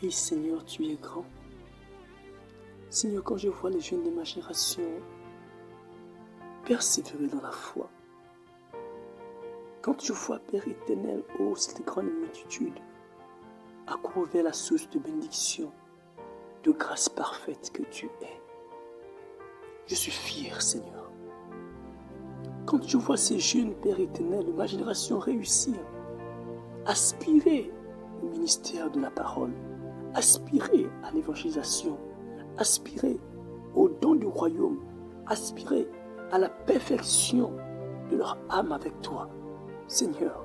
Oui, Seigneur, tu es grand. Seigneur, quand je vois les jeunes de ma génération persévérer dans la foi, quand je vois, Père éternel, cette grande multitude accourir vers la source de bénédiction, de grâce parfaite que tu es, je suis fier, Seigneur. Quand je vois ces jeunes, Père éternel, de ma génération réussir, aspirer au ministère de la parole, aspirer à l'évangélisation, aspirer au don du royaume, aspirer à la perfection de leur âme avec toi. Seigneur,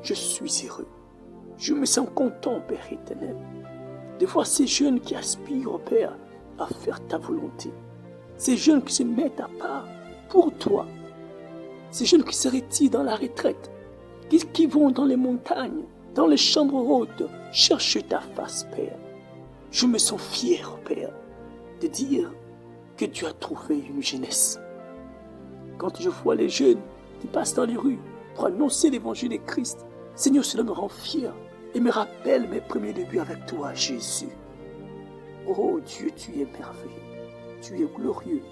je suis heureux. Je me sens content, Père éternel, de voir ces jeunes qui aspirent, Père, à faire ta volonté. Ces jeunes qui se mettent à part pour toi. Ces jeunes qui se retirent dans la retraite, qui vont dans les montagnes, dans les chambres hautes, chercher ta face, Père. Je me sens fier, Père, de dire que tu as trouvé une jeunesse. Quand je vois les jeunes qui passent dans les rues pour annoncer l'évangile de Christ, Seigneur, cela me rend fier et me rappelle mes premiers débuts avec toi, Jésus. Oh Dieu, tu es merveilleux, tu es glorieux,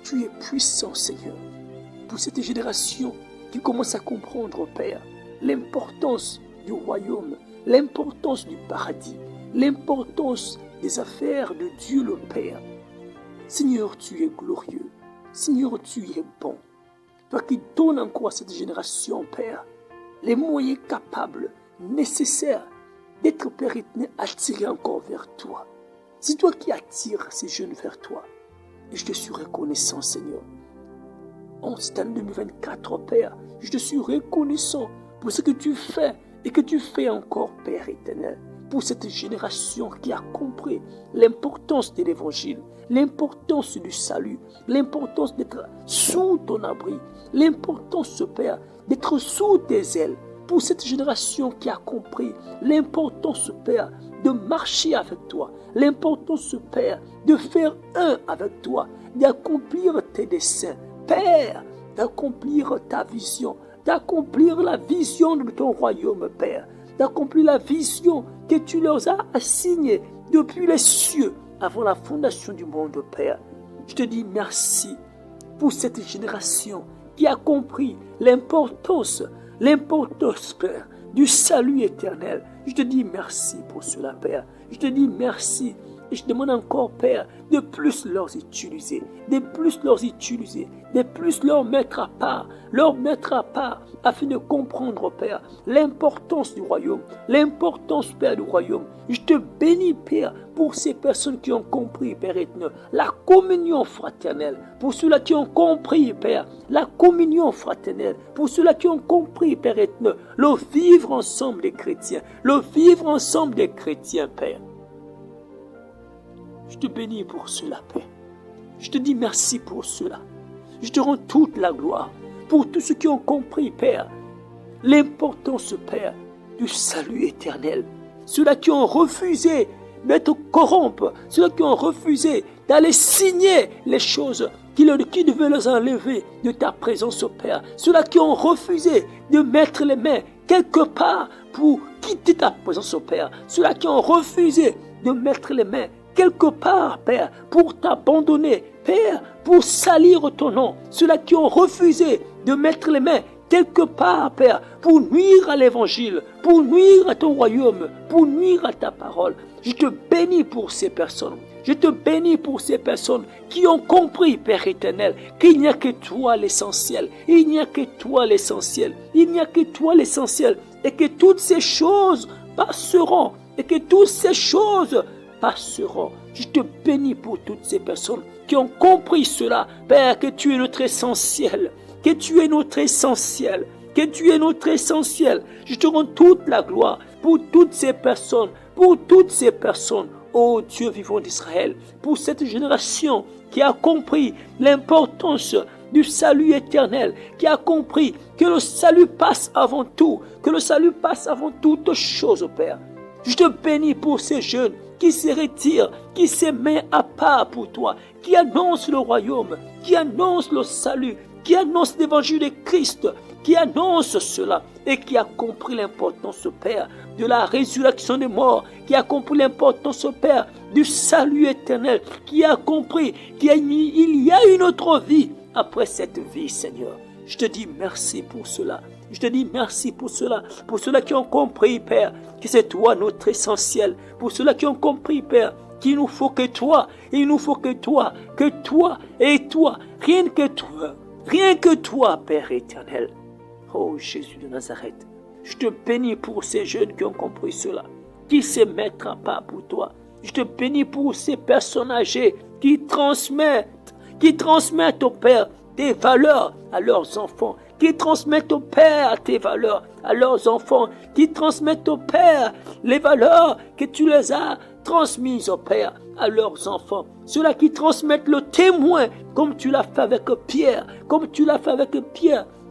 tu es puissant, Seigneur, pour cette génération qui commence à comprendre, Père, l'importance du royaume, l'importance du paradis, l'importance des affaires de Dieu le Père. Seigneur, tu es glorieux. Seigneur, tu es bon. Toi qui donnes encore à cette génération, Père, les moyens capables, nécessaires d'être, Père éternel, attirés encore vers toi. C'est toi qui attires ces jeunes vers toi. Et je te suis reconnaissant, Seigneur. En cette année 2024, Père, je te suis reconnaissant pour ce que tu fais et que tu fais encore, Père éternel, pour cette génération qui a compris l'importance de l'évangile, l'importance du salut, l'importance d'être sous ton abri, l'importance, Père, d'être sous tes ailes, pour cette génération qui a compris l'importance, Père, de marcher avec toi, l'importance, Père, de faire un avec toi, d'accomplir tes desseins, Père, d'accomplir ta vision, d'accomplir la vision de ton royaume, Père, d'accomplir la vision que tu leur as assignée depuis les cieux avant la fondation du monde, Père. Je te dis merci pour cette génération qui a compris l'importance, Père, du salut éternel. Je te dis merci pour cela, Père. Je te dis merci. Et je demande encore, Père, de plus leur utiliser, de plus leur mettre à part, afin de comprendre, Père, l'importance du royaume, l'importance, Père, du royaume. Je te bénis, Père, pour ces personnes qui ont compris, Père éternel, la communion fraternelle, pour ceux-là qui ont compris, Père, la communion fraternelle, pour ceux-là qui ont compris, Père éternel, le vivre ensemble des chrétiens, Père. Je te bénis pour cela, Père. Je te dis merci pour cela. Je te rends toute la gloire pour tous ceux qui ont compris, Père, l'importance, Père, du salut éternel. Ceux-là qui ont refusé d'être corrompus, ceux-là qui ont refusé d'aller signer les choses qui devaient les enlever de ta présence, Père. Ceux-là qui ont refusé de mettre les mains quelque part pour quitter ta présence, Père. Ceux-là qui ont refusé de mettre les mains quelque part, Père, pour t'abandonner, Père, pour salir ton nom. Ceux-là qui ont refusé de mettre les mains quelque part, Père, pour nuire à l'évangile, pour nuire à ton royaume, pour nuire à ta parole. Je te bénis pour ces personnes. Je te bénis pour ces personnes qui ont compris, Père éternel, qu'il n'y a que toi l'essentiel. Il n'y a que toi l'essentiel. Il n'y a que toi l'essentiel. Et que toutes ces choses passeront. Et que toutes ces choses passeront. Je te bénis pour toutes ces personnes qui ont compris cela, Père, que tu es notre essentiel, que tu es notre essentiel, que tu es notre essentiel. Je te rends toute la gloire pour toutes ces personnes, ô Dieu vivant d'Israël, pour cette génération qui a compris l'importance du salut éternel, qui a compris que le salut passe avant tout, toute chose, Père. Je te bénis pour ces jeunes qui se retirent, qui se mettent à part pour toi, qui annoncent le royaume, qui annoncent le salut, qui annonce l'évangile de Christ, qui annonce cela et qui a compris l'importance, Père, de la résurrection des morts, qui a compris l'importance, Père, du salut éternel, qui a compris qu'il y a une autre vie après cette vie, Seigneur. Je te dis merci pour cela. Je te dis merci pour cela qui ont compris, Père, que c'est toi notre essentiel, pour ceux-là qui ont compris, Père, qu'il nous faut que toi, il nous faut que toi et toi, rien que toi, Père éternel. Oh Jésus de Nazareth, je te bénis pour ces jeunes qui ont compris cela, qui se mettent à part pour toi. Je te bénis pour ces personnes âgées qui transmettent au Père tes valeurs à leurs enfants, qui transmettent au Père tes valeurs à leurs enfants, qui transmettent au Père les valeurs que tu les as transmises au Père à leurs enfants. Ceux-là qui transmettent le témoin comme tu l'as fait avec Pierre,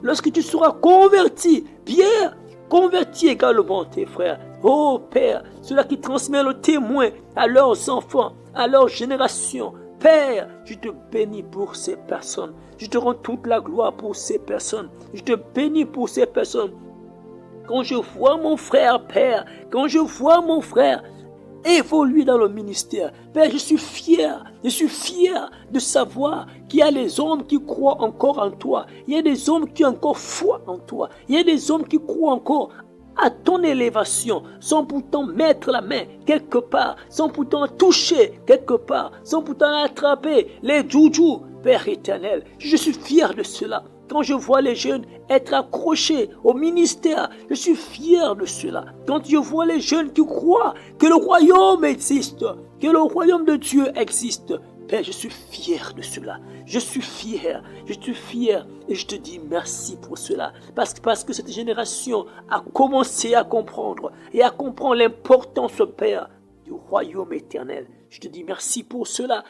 lorsque tu seras converti, Pierre, convertis également tes frères. Oh Père, ceux-là qui transmettent le témoin à leurs enfants, à leur génération. Père, je te bénis pour ces personnes. Je te rends toute la gloire pour ces personnes. Je te bénis pour ces personnes. Quand je vois mon frère, Père, évoluer dans le ministère, Père, je suis fier de savoir qu'il y a des hommes qui croient encore en toi. Il y a des hommes qui ont encore foi en toi. Il y a des hommes qui croient encore à ton élévation, sans pourtant mettre la main quelque part, sans pourtant toucher quelque part, sans pourtant attraper les joujou, Père éternel. Je suis fier de cela. Quand je vois les jeunes être accrochés au ministère, je suis fier de cela. Quand je vois les jeunes qui croient que le royaume existe, que le royaume de Dieu existe, Père, je suis fier de cela. Je suis fier et je te dis merci pour cela. Parce que cette génération a commencé à comprendre l'importance, Père, du royaume éternel. Je te dis merci pour cela.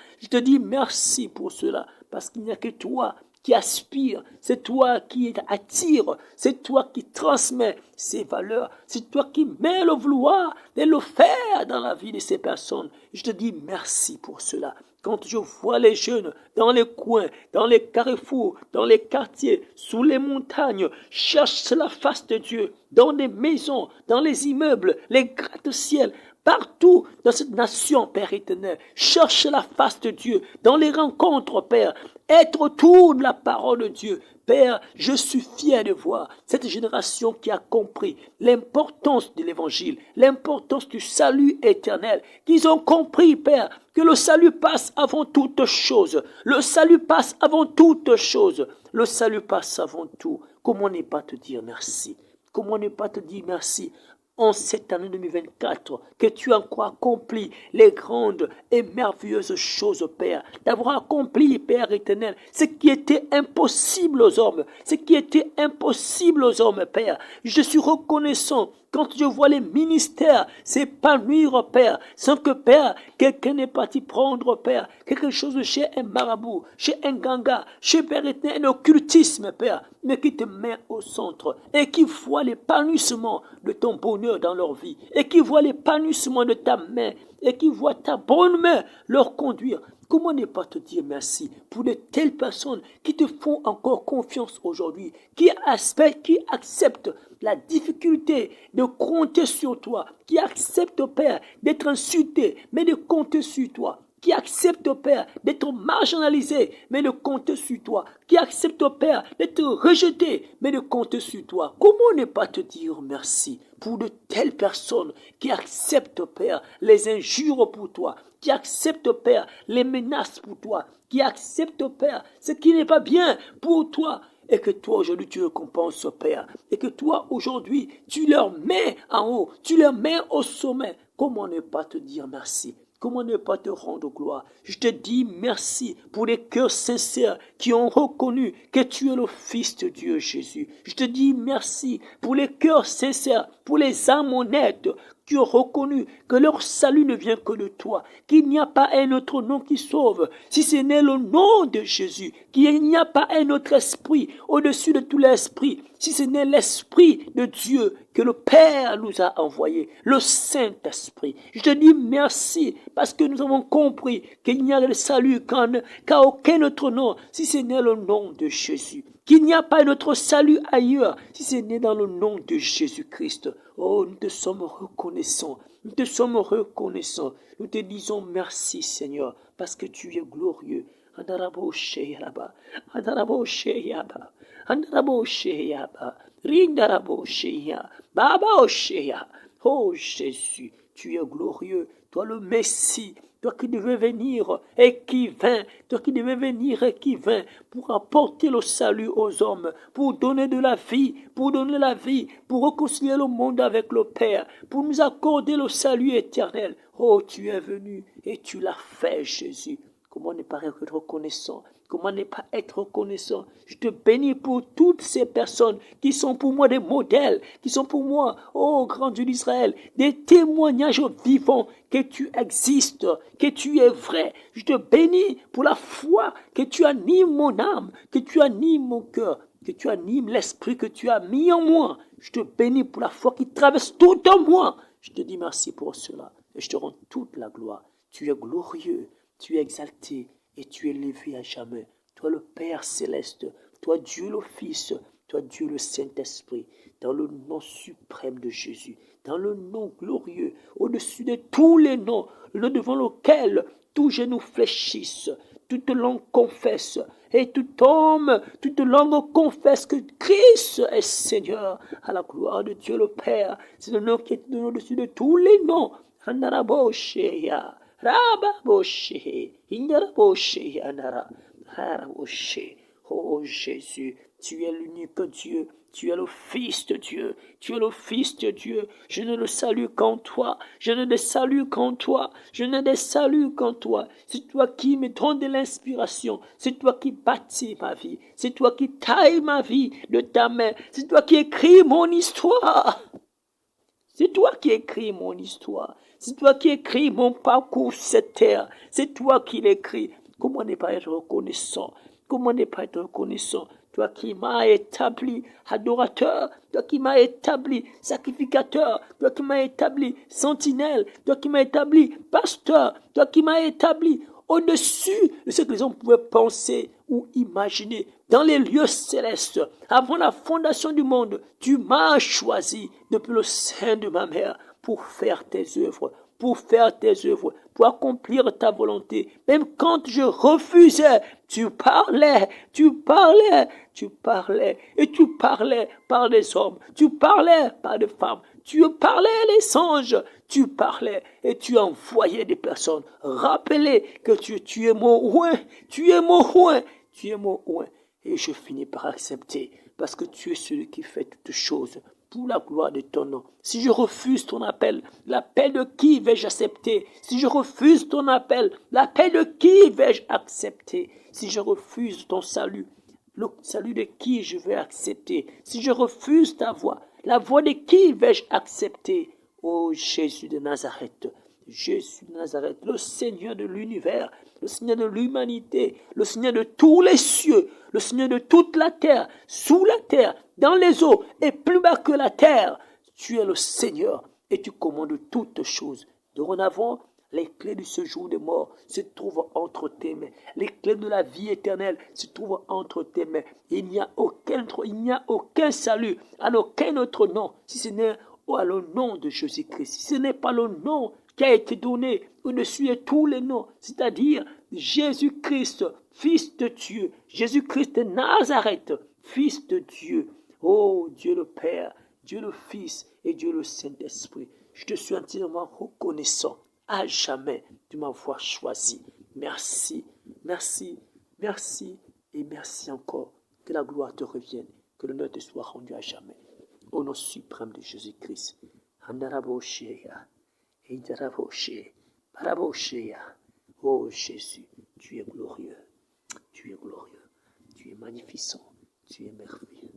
Parce qu'il n'y a que toi qui aspire, c'est toi qui attire, c'est toi qui transmets ces valeurs, c'est toi qui mets le vouloir et le faire dans la vie de ces personnes. Je te dis merci pour cela. Quand je vois les jeunes dans les coins, dans les carrefours, dans les quartiers, sous les montagnes, cherchent la face de Dieu, dans les maisons, dans les immeubles, les gratte-ciels, partout dans cette nation, Père éternel, cherche la face de Dieu, dans les rencontres, Père, être autour de la parole de Dieu. Père, je suis fier de voir cette génération qui a compris l'importance de l'évangile, l'importance du salut éternel, qu'ils ont compris, Père, que le salut passe avant toute chose. Le salut passe avant toute chose. Le salut passe avant tout. Comment ne pas te dire merci? Comment ne pas te dire merci en cette année 2024, que tu as encore accompli les grandes et merveilleuses choses, Père, d'avoir accompli, Père éternel, ce qui était impossible aux hommes, Père. Je suis reconnaissant quand je vois les ministères s'épanouir, Père, sans que, Père, quelqu'un n'est parti prendre, Père, quelque chose chez un marabout, chez un ganga, chez Père éternel, un occultisme, Père, mais qui te met au centre et qui voit l'épanouissement de ton bonheur dans leur vie et qui voit l'épanouissement de ta main et qui voit ta bonne main leur conduire. Comment ne pas te dire merci pour de telles personnes qui te font encore confiance aujourd'hui, qui acceptent la difficulté de compter sur toi, qui acceptent, Père, d'être insulté, mais de compter sur toi, qui acceptent, Père, d'être marginalisé, mais de compter sur toi, qui acceptent, Père, d'être rejeté, mais de compter sur toi. Comment ne pas te dire merci pour de telles personnes qui acceptent, Père, les injures pour toi, qui acceptent, Père, les menaces pour toi, qui acceptent, Père, ce qui n'est pas bien pour toi, et que toi aujourd'hui tu récompenses, Père, et que toi aujourd'hui tu leur mets en haut, tu leur mets au sommet. Comment ne pas te dire merci? Comment ne pas te rendre gloire? Je te dis merci pour les cœurs sincères qui ont reconnu que tu es le Fils de Dieu, Jésus. Je te dis merci pour les cœurs sincères, pour les âmes honnêtes qui ont reconnu que leur salut ne vient que de toi, qu'il n'y a pas un autre nom qui sauve, si ce n'est le nom de Jésus, qu'il n'y a pas un autre esprit au-dessus de tout l'esprit, si ce n'est l'Esprit de Dieu que le Père nous a envoyé, le Saint-Esprit. Je te dis merci parce que nous avons compris qu'il n'y a de salut qu'à aucun autre nom, si ce n'est le nom de Jésus. qu'il n'y a pas notre salut ailleurs, si ce n'est dans le nom de Jésus-Christ. Oh, nous te sommes reconnaissants. Nous te sommes reconnaissants. Nous te disons merci, Seigneur, parce que tu es glorieux. Andarabo Sheyaba, Andarabo Sheyaba, Andarabo Sheyaba, Rindarabo Sheya, Baba Osheya. Oh Jésus, tu es glorieux, toi le Messie, toi qui devais venir et qui vint, toi qui devais venir et qui vint pour apporter le salut aux hommes, pour donner de la vie, pour donner la vie, pour réconcilier le monde avec le Père, pour nous accorder le salut éternel. Oh, tu es venu et tu l'as fait, Jésus. Comment ne pas être reconnaissant? Comment ne pas être reconnaissant? Je te bénis pour toutes ces personnes qui sont pour moi des modèles, qui sont pour moi, oh grand Dieu d'Israël, des témoignages vivants que tu existes, que tu es vrai. Je te bénis pour la foi que tu animes mon âme, que tu animes mon cœur, que tu animes l'esprit que tu as mis en moi. Je te bénis pour la foi qui traverse tout en moi. Je te dis merci pour cela et je te rends toute la gloire. Tu es glorieux, tu es exalté et tu es élevé à jamais. Toi le Père céleste, toi Dieu le Fils, toi Dieu le Saint-Esprit, dans le nom suprême de Jésus, dans le nom glorieux, au-dessus de tous les noms, le nom devant lequel tous genoux fléchissent, toute langue confesse, et tout homme, toute langue confesse que Christ est Seigneur, à la gloire de Dieu le Père. C'est le nom qui est au-dessus de tous les noms. Andarabosheya, Rababoshe, Indaraboshe, Andara, Haraboshe. Oh Jésus, tu es l'unique Dieu, tu es le Fils de Dieu, tu es le Fils de Dieu. Je ne le salue qu'en toi, je ne le salue qu'en toi, je ne le salue qu'en toi. C'est toi qui me donne de l'inspiration, c'est toi qui bâtis ma vie, c'est toi qui tailles ma vie de ta main, c'est toi qui écris mon histoire. C'est toi qui écris mon histoire. C'est toi qui écris mon parcours sur cette terre. C'est toi qui l'écris. Comment ne pas être reconnaissant? Comment ne pas être reconnaissant? Toi qui m'as établi adorateur, toi qui m'as établi sacrificateur, toi qui m'as établi sentinelle, toi qui m'as établi pasteur, toi qui m'as établi au-dessus de ce que les hommes pouvaient penser ou imaginer. Dans les lieux célestes, avant la fondation du monde, tu m'as choisi depuis le sein de ma mère pour faire tes œuvres, pour accomplir ta volonté. Même quand je refusais, tu parlais, et tu parlais par des hommes, tu parlais par des femmes, tu parlais les anges, tu parlais et tu envoyais des personnes. Rappelez que tu es mon roi, tu es mon roi, tu es mon roi. Et je finis par accepter, parce que tu es celui qui fait toutes choses pour la gloire de ton nom. Si je refuse ton appel, l'appel de qui vais-je accepter? Si je refuse ton appel, l'appel de qui vais-je accepter? Si je refuse ton salut, le salut de qui je vais accepter? Si je refuse ta voix, la voix de qui vais-je accepter? Ô Jésus de Nazareth, Jésus de Nazareth, le Seigneur de l'univers, le Seigneur de l'humanité, le Seigneur de tous les cieux, le Seigneur de toute la terre, sous la terre, dans les eaux et plus bas que la terre. Tu es le Seigneur et tu commandes toutes choses. Dorénavant, les clés du séjour des morts se trouvent entre tes mains. Les clés de la vie éternelle se trouvent entre tes mains. Il n'y a aucun salut à aucun autre nom, si ce n'est à le nom de Jésus-Christ. Si ce n'est pas le nom qui a été donné au-dessus de tous les noms, c'est-à-dire Jésus-Christ, Fils de Dieu, Jésus-Christ de Nazareth, Fils de Dieu. Oh Dieu le Père, Dieu le Fils et Dieu le Saint-Esprit. Je te suis entièrement reconnaissant à jamais de m'avoir choisi. Merci, merci, merci et merci encore. Que la gloire te revienne, que l'honneur te soit rendu à jamais. Au nom suprême de Jésus-Christ. Oh Jésus, tu es glorieux, tu es glorieux, tu es magnificent, tu es merveilleux.